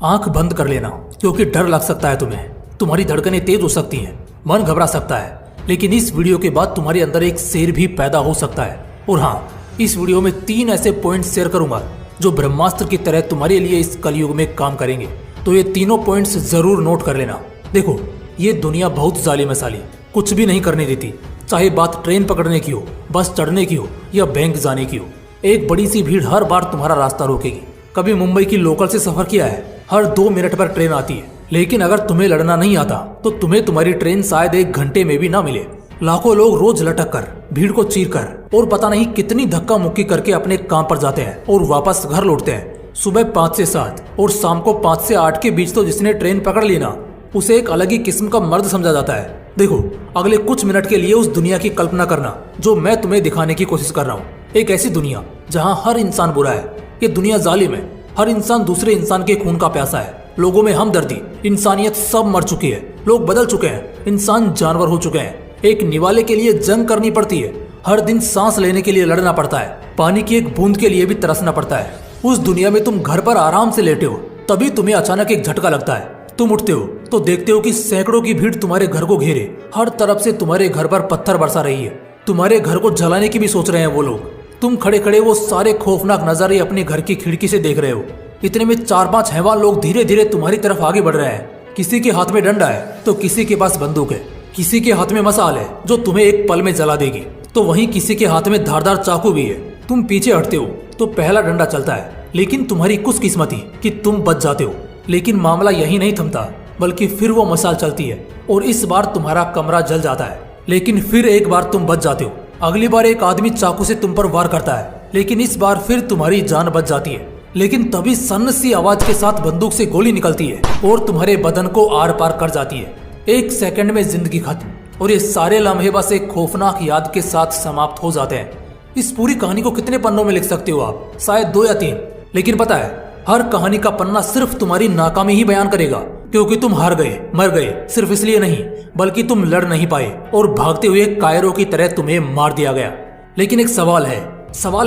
आंख बंद कर लेना, क्योंकि डर लग सकता है तुम्हें। तुम्हारी धड़कनें तेज हो सकती हैं, मन घबरा सकता है, लेकिन इस वीडियो के बाद तुम्हारे अंदर एक शेर भी पैदा हो सकता है। और हाँ, इस वीडियो में 3 ऐसे पॉइंट्स शेयर करूंगा जो ब्रह्मास्त्र की तरह तुम्हारे लिए इस कलयुग में काम करेंगे। तो ये तीनों पॉइंट्स जरूर नोट कर लेना। देखो, ये दुनिया बहुत जालिम है साली, कुछ भी नहीं करने देती। चाहे बात ट्रेन पकड़ने की हो, बस चढ़ने की हो या बैंक जाने की हो, एक बड़ी सी भीड़ हर बार तुम्हारा रास्ता रोकेगी। कभी मुंबई की लोकल से सफर किया है? हर 2 मिनट पर ट्रेन आती है, लेकिन अगर तुम्हें लड़ना नहीं आता तो तुम्हें तुम्हारी ट्रेन शायद 1 घंटे में भी ना मिले। लाखों लोग रोज लटक कर, भीड़ को चीर कर और पता नहीं कितनी धक्का मुक्की करके अपने काम पर जाते हैं और वापस घर लौटते हैं। सुबह 5 से 7 और शाम को 5 से 8 के बीच तो जिसने ट्रेन पकड़ ली ना, उसे एक अलग ही किस्म का मर्द समझा जाता है। देखो, अगले कुछ मिनट के लिए उस दुनिया की कल्पना करना जो मैं तुम्हें दिखाने की कोशिश कर रहा हूँ। एक ऐसी दुनिया जहाँ हर इंसान बुरा है। ये दुनिया जालिम है। हर इंसान दूसरे इंसान के खून का प्यासा है। लोगों में हमदर्दी, इंसानियत सब मर चुकी है। लोग बदल चुके हैं, इंसान जानवर हो चुके हैं। एक निवाले के लिए जंग करनी पड़ती है। हर दिन सांस लेने के लिए लड़ना पड़ता है। पानी की एक बूंद के लिए भी तरसना पड़ता है। उस दुनिया में तुम घर पर आराम से लेटे हो, तभी तुम्हें अचानक एक झटका लगता है। तुम उठते हो तो देखते हो कि सैकड़ों की भीड़ तुम्हारे घर को घेरे, हर तरफ से तुम्हारे घर पर पत्थर बरसा रही है। तुम्हारे घर को जलाने की भी सोच रहे हैं वो लोग। तुम खड़े खड़े वो सारे खौफनाक नजारे अपने घर की खिड़की से देख रहे हो। इतने में 4-5 हैवान लोग धीरे धीरे तुम्हारी तरफ आगे बढ़ रहे हैं। किसी के हाथ में डंडा है तो किसी के पास बंदूक है। किसी के हाथ में मसाल है जो तुम्हें एक पल में जला देगी, तो वहीं किसी के हाथ में धारदार चाकू भी है। तुम पीछे हटते हो तो पहला डंडा चलता है, लेकिन तुम्हारी खुशकिस्मती कि तुम बच जाते हो। लेकिन मामला यही नहीं थमता, बल्कि फिर वो मसाल चलती है और इस बार तुम्हारा कमरा जल जाता है। लेकिन फिर एक बार तुम बच जाते हो। अगली बार एक आदमी चाकू से तुम पर वार करता है, लेकिन इस बार फिर तुम्हारी जान बच जाती है। लेकिन तभी सन्न सी आवाज के साथ बंदूक से गोली निकलती है और तुम्हारे बदन को आर पार कर जाती है। 1 सेकंड में जिंदगी खत्म, और ये सारे लम्हे बस एक खौफनाक याद के साथ समाप्त हो जाते हैं। इस पूरी कहानी को कितने पन्नों में लिख सकते हो आप? शायद 2 या 3। लेकिन पता है, हर कहानी का पन्ना सिर्फ तुम्हारी नाकामी ही बयान करेगा, क्योंकि तुम हार गए, मर गए। सिर्फ इसलिए नहीं, बल्कि तुम लड़ नहीं पाए और भागते हुए कायरों की तरह तुम्हें मार दिया गया। लेकिन एक सवाल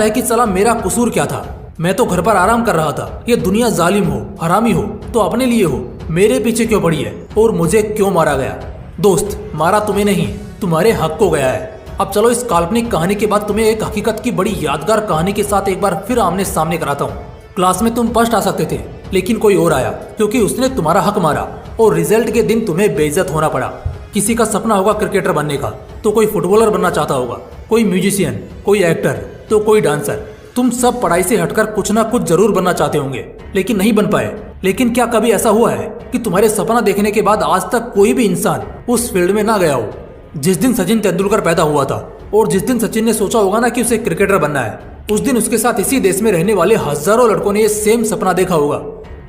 है कि चला मेरा कसूर क्या था? मैं तो घर पर आराम कर रहा था। ये दुनिया जालिम हो, हरामी हो तो अपने लिए हो, मेरे पीछे क्यों पड़ी है और मुझे क्यों मारा गया? दोस्त, मारा तुम्हें नहीं, तुम्हारे हक को गया है। अब चलो, इस काल्पनिक कहानी के बाद तुम्हें एक हकीकत की बड़ी यादगार कहानी के साथ एक बार फिर आमने सामने कराता हूँ। क्लास में तुम फर्स्ट आ सकते थे, लेकिन कोई और आया, क्योंकि उसने तुम्हारा हक मारा और रिजल्ट के दिन तुम्हें बेइज्जत होना पड़ा। किसी का सपना होगा क्रिकेटर बनने का, तो कोई फुटबॉलर बनना चाहता होगा, कोई म्यूजिशियन, कोई एक्टर, तो कोई डांसर। तुम सब पढ़ाई से हटकर कुछ ना कुछ जरूर बनना चाहते होंगे, लेकिन नहीं बन पाए। लेकिन क्या कभी ऐसा हुआ है कि तुम्हारे सपना देखने के बाद आज तक कोई भी इंसान उस फील्ड में ना गया हो? जिस दिन सचिन तेंदुलकर पैदा हुआ था और जिस दिन सचिन ने सोचा होगा ना कि उसे क्रिकेटर बनना है, उस दिन उसके साथ इसी देश में रहने वाले हजारों लड़कों ने ये सेम सपना देखा होगा।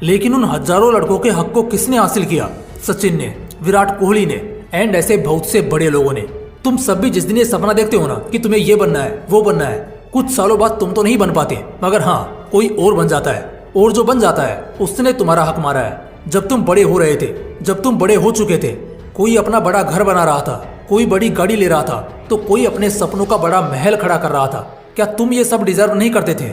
लेकिन उन हजारों लड़कों के हक को किसने हासिल किया? सचिन ने, विराट कोहली ने एंड ऐसे बहुत से बड़े लोगों ने। तुम सब भी जिस दिन ये सपना देखते हो ना कि तुम्हें ये बनना है, वो बनना है, कुछ सालों बाद तुम तो नहीं बन पाते, मगर हाँ, कोई और बन जाता है। और जो बन जाता है उसने तुम्हारा हक मारा है। जब तुम बड़े हो रहे थे, जब तुम बड़े हो चुके थे, कोई अपना बड़ा घर बना रहा था, कोई बड़ी गाड़ी ले रहा था, तो कोई अपने सपनों का बड़ा महल खड़ा कर रहा था। क्या तुम ये सब डिजर्व नहीं करते थे?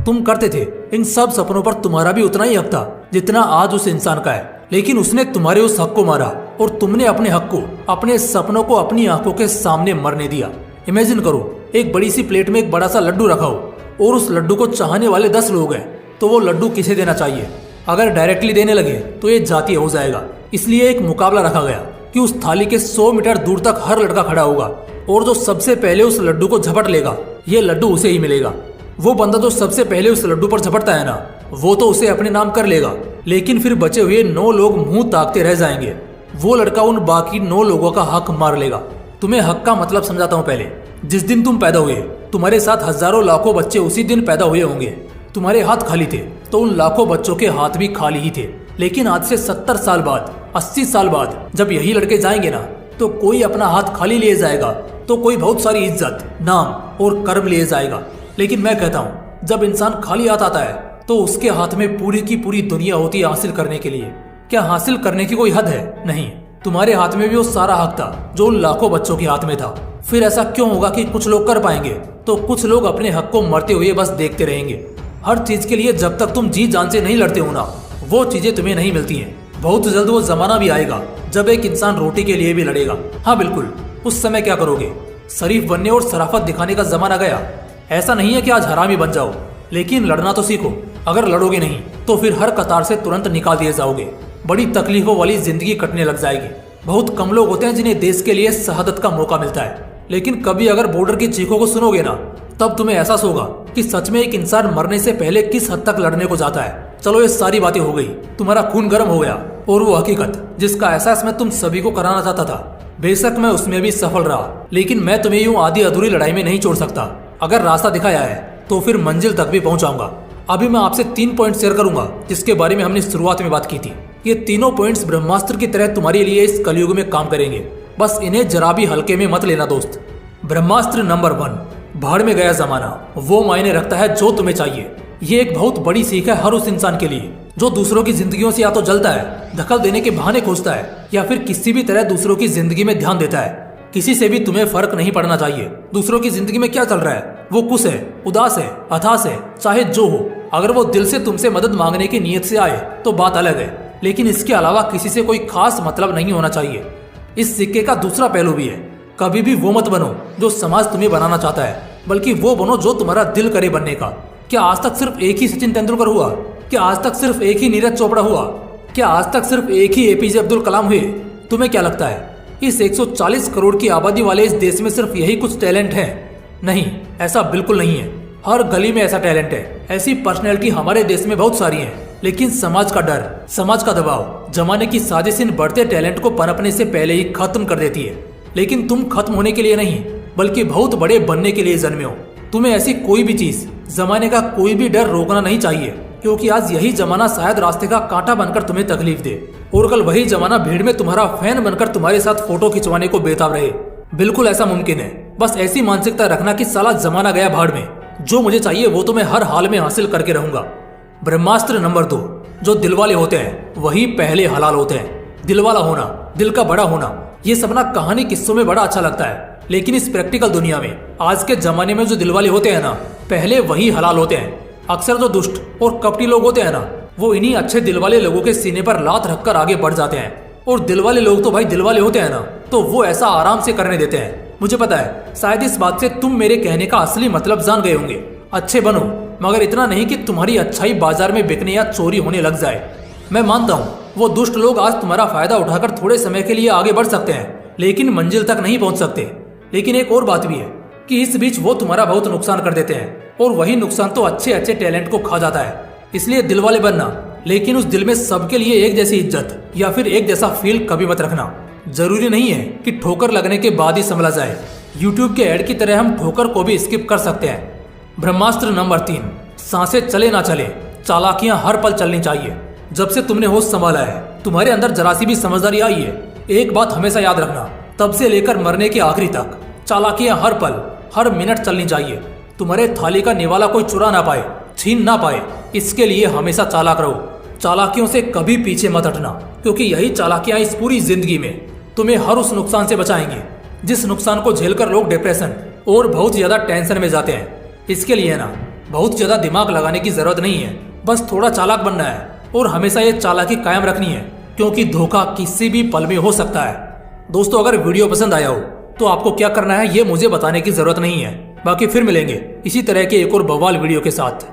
तुम करते थे। इन सब सपनों पर तुम्हारा भी उतना ही हक था जितना आज उस इंसान का है। लेकिन उसने तुम्हारे उस हक को मारा और तुमने अपने हक को, अपने सपनों को अपनी आंखों के सामने मरने दिया। इमेजिन करो, एक बड़ी सी प्लेट में एक बड़ा सा लड्डू रखा हो और उस लड्डू को चाहने वाले 10 लोग हैं, तो वो लड्डू किसे देना चाहिए? अगर डायरेक्टली देने लगे तो ये जातीय हो जाएगा। इसलिए एक मुकाबला रखा गया कि उस थाली के 100 मीटर दूर तक हर लड़का खड़ा होगा और जो सबसे पहले उस लड्डू को झपट लेगा, ये लड्डू उसे ही मिलेगा। वो बंदा जो सबसे पहले उस लड्डू पर झपटता है ना, वो तो उसे अपने नाम कर लेगा। लेकिन फिर बचे हुए 9 लोग मुंह ताकते रह जाएंगे। वो लड़का उन बाकी 9 लोगों का हक मार लेगा। तुम्हें हक का मतलब समझाता हूँ। पहले, जिस दिन तुम पैदा हुए, तुम्हारे साथ हजारों लाखों बच्चे उसी दिन पैदा हुए होंगे। तुम्हारे हाथ खाली थे तो उन लाखों बच्चों के हाथ भी खाली ही थे। लेकिन आज से 70 साल बाद, 80 साल बाद जब यही लड़के जाएंगे ना, तो कोई अपना हाथ खाली लिए जाएगा, तो कोई बहुत सारी इज्जत, नाम और कर्म लिए जाएगा। लेकिन मैं कहता हूँ, जब इंसान खाली हाथ आता है तो उसके हाथ में पूरी की पूरी दुनिया होती है हासिल करने के लिए। क्या हासिल करने की कोई हद है? नहीं। तुम्हारे हाथ में भी वो सारा हक था जो उन लाखों बच्चों के हाथ में था। फिर ऐसा क्यों होगा कि कुछ लोग कर पाएंगे तो कुछ लोग अपने हक को मरते हुए बस देखते रहेंगे? हर चीज के लिए जब तक तुम जी जान से नहीं लड़ते हो ना, वो चीजें तुम्हें नहीं मिलती हैं। बहुत जल्द वो जमाना भी आएगा जब एक इंसान रोटी के लिए भी लड़ेगा। हाँ बिल्कुल, उस समय क्या करोगे? शरीफ बनने और शराफत दिखाने का जमाना गया। ऐसा नहीं है कि आज हरामी बन जाओ, लेकिन लड़ना तो सीखो। अगर लड़ोगे नहीं तो फिर हर कतार से तुरंत निकाल दिए जाओगे। बड़ी तकलीफों वाली जिंदगी कटने लग जाएगी। बहुत कम लोग होते हैं जिन्हें देश के लिए शहादत का मौका मिलता है, लेकिन कभी अगर बॉर्डर की चीखों को सुनोगे ना, तब तुम्हें एहसास होगा कि सच में एक इंसान मरने से पहले किस हद तक लड़ने को जाता है। चलो ये सारी बातें हो गई, तुम्हारा खून गर्म हो गया, और वो हकीकत जिसका एहसास मैं तुम सभी को कराना चाहता था, बेशक मैं उसमें भी सफल रहा, लेकिन मैं तुम्हें यूं आधी अधूरी लड़ाई में नहीं छोड़ सकता। अगर रास्ता दिखाया है तो फिर मंजिल तक भी पहुंचाऊंगा। अभी मैं आपसे 3 पॉइंट शेयर करूंगा जिसके बारे में हमने शुरुआत में बात की थी। ये तीनों पॉइंट्स ब्रह्मास्त्र की तरह तुम्हारे लिए इस कलयुग में काम करेंगे। बस इन्हें जरा भी हल्के में मत लेना दोस्त। ब्रह्मास्त्र नंबर 1, भाड़ में गया जमाना वो मायने रखता है जो तुम्हें चाहिए। ये एक बहुत बड़ी सीख है हर उस इंसान के लिए जो दूसरों की जिंदगियों से या तो जलता है, दखल देने के बहाने खोजता है, या फिर किसी भी तरह दूसरों की जिंदगी में ध्यान देता है। किसी से भी तुम्हें फर्क नहीं पड़ना चाहिए दूसरों की जिंदगी में क्या चल रहा है। वो खुश है, उदास है, हताश है, चाहे जो हो, अगर वो दिल से तुमसे मदद मांगने की नीयत से आए तो बात अलग है, लेकिन इसके अलावा किसी से कोई खास मतलब नहीं होना चाहिए। इस सिक्के का दूसरा पहलू भी है। कभी भी वो मत बनो जो समाज तुम्हें बनाना चाहता है, बल्कि वो बनो जो तुम्हारा दिल करे बनने का। क्या आज तक सिर्फ एक ही सचिन तेंदुलकर हुआ? क्या आज तक सिर्फ एक ही नीरज चोपड़ा हुआ? क्या आज तक सिर्फ एक ही एपीजे अब्दुल कलाम हुए? तुम्हें क्या लगता है इस 140 करोड़ की आबादी वाले इस देश में सिर्फ यही कुछ टैलेंट है? नहीं, ऐसा बिल्कुल नहीं है। हर गली में ऐसा टैलेंट है। ऐसी पर्सनैलिटी हमारे देश में बहुत सारी हैं, लेकिन समाज का डर, समाज का दबाव, जमाने की साजिश इन बढ़ते टैलेंट को पनपने से पहले ही खत्म कर देती है। लेकिन तुम खत्म होने के लिए नहीं, बल्कि बहुत बड़े बनने के लिए जन्मे हो। तुम्हें ऐसी कोई भी चीज, जमाने का कोई भी डर रोकना नहीं चाहिए, क्योंकि आज यही जमाना शायद रास्ते का कांटा बनकर तुम्हें तकलीफ दे, और कल वही जमाना भीड़ में तुम्हारा फैन बनकर तुम्हारे साथ फोटो खिंचवाने को बेताब रहे। बिल्कुल ऐसा मुमकिन है। बस ऐसी मानसिकता रखना कि साला जमाना गया भाड़ में, जो मुझे चाहिए वो तो मैं हर हाल में हासिल करके रहूंगा। ब्रह्मास्त्र नंबर 2, जो दिल वाले होते हैं वही पहले हलाल होते हैं। दिल वाला होना, दिल का बड़ा होना, ये सपना कहानी किस्सों में बड़ा अच्छा लगता है, लेकिन इस प्रैक्टिकल दुनिया में, आज के जमाने में जो दिल वाले होते हैं ना, पहले वही हलाल होते हैं। अक्सर जो दुष्ट और कपटी लोग होते हैं ना, वो इन्हीं अच्छे दिल वाले लोगों के सीने पर लात रखकर आगे बढ़ जाते हैं। और दिल वाले लोग तो भाई दिल वाले होते हैं ना, तो वो ऐसा आराम से करने देते हैं। मुझे पता है शायद इस बात से तुम मेरे कहने का असली मतलब जान गए होंगे। अच्छे बनो, मगर इतना नहीं कि तुम्हारी अच्छाई बाजार में बिकने या चोरी होने लग जाए। मैं मानता हूँ वो दुष्ट लोग आज तुम्हारा फायदा उठाकर थोड़े समय के लिए आगे बढ़ सकते हैं, लेकिन मंजिल तक नहीं पहुंच सकते। लेकिन एक और बात भी है कि इस बीच वो तुम्हारा बहुत नुकसान कर देते हैं, और वही नुकसान तो अच्छे अच्छे टैलेंट को खा जाता है। इसलिए दिल वाले बनना, लेकिन उस दिल में सबके लिए एक जैसी इज्जत या फिर एक जैसा फील कभी मत रखना। जरूरी नहीं है कि ठोकर लगने के बाद ही संभला जाए। यूट्यूब के ऐड की तरह हम ठोकर को भी स्किप कर सकते हैं। ब्रह्मास्त्र नंबर 3, सांसें चले ना चले, चालाकियां हर पल चलनी चाहिए। जब से तुमने होश संभाला है, तुम्हारे अंदर जरा सी भी समझदारी आई है, एक बात हमेशा याद रखना, तब से लेकर मरने के आखिरी तक चालाकियां हर पल हर मिनट चलनी चाहिए। तुम्हारे थाली का निवाला कोई चुरा ना पाए, छीन ना पाए, इसके लिए हमेशा चालाक रहो। चालाकियों से कभी पीछे मत हटना, क्योंकि यही चालाकियां इस पूरी जिंदगी में तुम्हें हर उस नुकसान से बचाएंगे जिस नुकसान को झेलकर लोग डिप्रेशन और बहुत ज्यादा टेंशन में जाते हैं। इसके लिए ना बहुत ज्यादा दिमाग लगाने की जरूरत नहीं है, बस थोड़ा चालाक बनना है और हमेशा ये चालाकी कायम रखनी है, क्योंकि धोखा किसी भी पल में हो सकता है। दोस्तों, अगर वीडियो पसंद आया हो तो आपको क्या करना है ये मुझे बताने की जरूरत नहीं है। बाकी फिर मिलेंगे इसी तरह के एक और बवाल वीडियो के साथ।